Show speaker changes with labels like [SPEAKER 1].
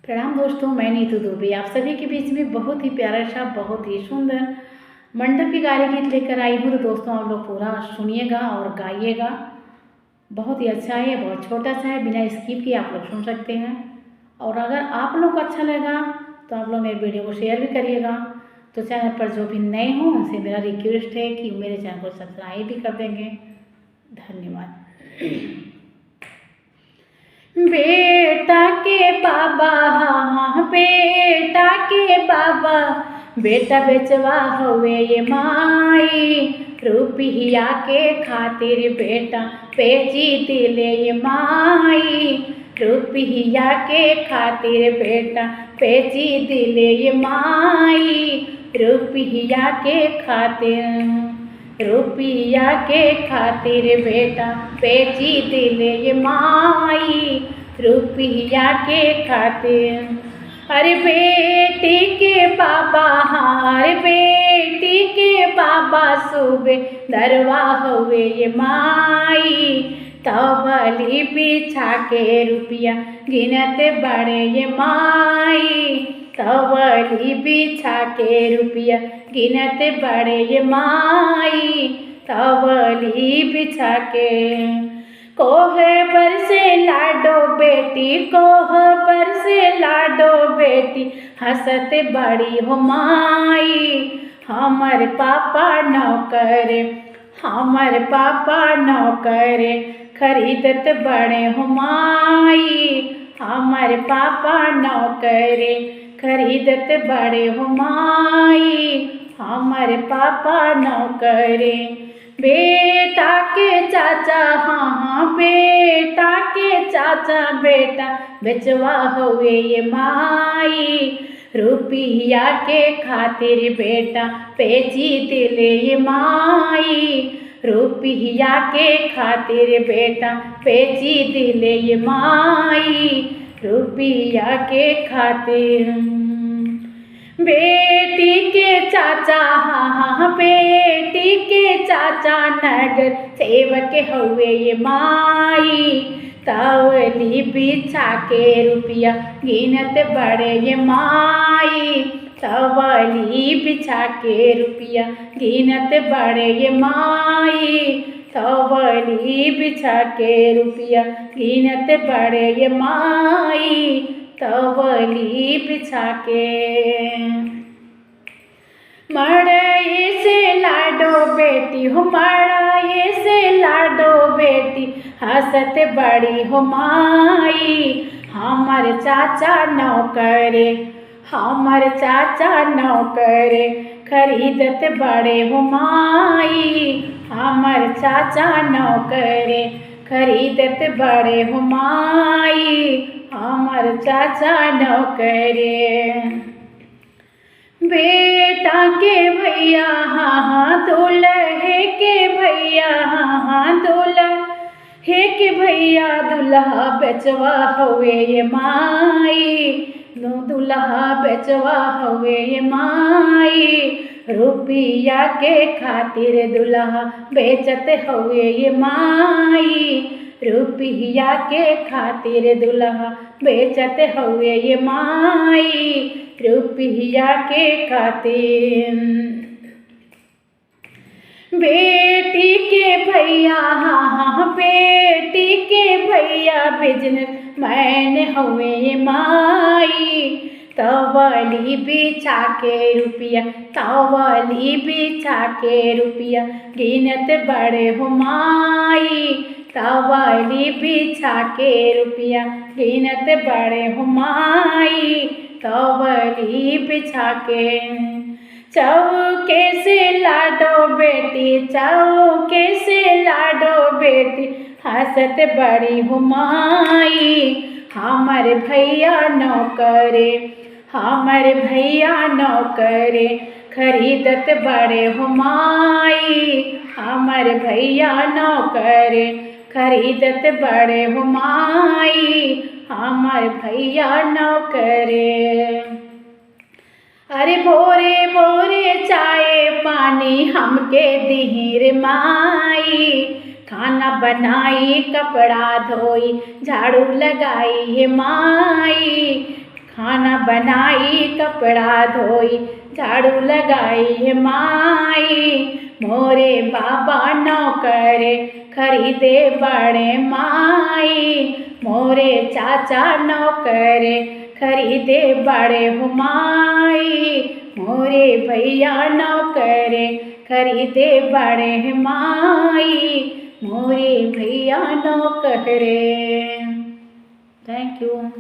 [SPEAKER 1] प्रणाम दोस्तों, मैं नीतू दुबे आप सभी के बीच में बहुत ही प्यारा सा, बहुत ही सुंदर मंडप की गाली गीत लेकर आई हूँ। तो दोस्तों आप लोग पूरा सुनिएगा और गाइएगा। बहुत ही अच्छा है, बहुत छोटा सा है, बिना स्किप के आप लोग सुन सकते हैं। और अगर आप लोग को अच्छा लगा तो आप लोग मेरे वीडियो को शेयर भी करिएगा। तो चैनल पर जो भी नए हों उनसे मेरा रिक्वेस्ट है कि मेरे चैनल को सब्सक्राइब भी कर देंगे। धन्यवाद। बेटा के बाबा, हाँ बेटा के बाबा, बेटा बेचवा हुए ये माई, रुपया के खातिर बेटा बेची दिले ये माई, रुपया के खातिर बेटा बेची दिले ये माई, रुपया के खातिर, रुपया के खातिर बेटा बेची दिले ये माई, रुपया के खातिर। अरे बेटी के बाबा, अरे बेटी के बाबा, सुबे दरवा हुए ये माई, तवली बिछा के रुपया गिनत बड़े ये माई, तवली बिछा के रुपया गिनत बड़े ये माई, तवली बिछा के। कोह पर से लाडो बेटी, कोह पर से लाडो बेटी, हंसत बड़ी हो माई, हमर पापा नौकर, हमर पापा नौकर, खरीदत बड़े हो माई, हमर पापा नौकर, खरीदत बड़े हो माई, हमर पापा नौकर। बेटा के चाचा, हाँ बेटा के चाचा, बेटा बेचवा हुए ये माई, रुपया के खातिर बेटा बेची दिले ये माई, रुपया के खातिर बेटा बेची दिले ये माई, रुपया के खातिर। बेटी के चाचा, हाँ बेटी के चाचा, नगर सेवक हुए ये माई, तवली बिछा के रुपया गिनत बड़े ये माई, तवली बिछा के रुपया गिनत बड़े ये माई, तवली बिछा के रुपया गिनत बड़े ये माई, तवली बिछा के। मड़ाई से लाडो बेटी हो, मड़ाई से लाडो बेटी, हंसत बड़ी हो माई, हमर चाचा नौकरे, हमर चाचा नौकरे, खरीदत बड़े हो माई, हमर चाचा नौकरे, खरीदत बड़े हो माई, हमर चाचा नौकरे। बेटा के भैया, हाँ दूल्हे के भैया, हाँ दूल्हे के भैया, दूल्हा बेचवा हुए ये माई, दूल्हा बेचवा हुए ये माई, रुपया के खातिर दूल्हा बेचत हुए ये माई, रुपया के खातिर दूल्हा बेचत हुए ये माई, रुपया के खातिर। बेटी के भैया, हाँ बेटी के भैया, बिजनेस मैन हुए ये माई, तवली बिछा के रुपया, तवली बिछा के रुपया गिनत बड़े हो माई, तवली बिछा के रुपया गिनत बड़े हो माई, तवली बिछा के। चौके से लाडो बेटी, चौके से लाडो बेटी, हंसत बड़ी हो माई, हमर भैया नौकरे, हमर भैया नौकरे, खरीदत बड़े हो माई, हमर भैया नौकरे, खरीदत बड़े हो माई, हमर भैया नौकरे। अरे बोरे बोरे चाय पानी हमके दिहिर माई, खाना बनाई, कपड़ा धोई, झाड़ू लगाई हे माई, खाना बनाई कपड़ा धोई झाड़ू लगाई है माई। मोरे बाबा नौकर खरीदे बड़े माई। मोरे चाचा नौकर खरीदे बड़े हुमाई। मोरे भैया नौकर खरीदे बड़े माई। मोरे भैया नौकर। Thank you.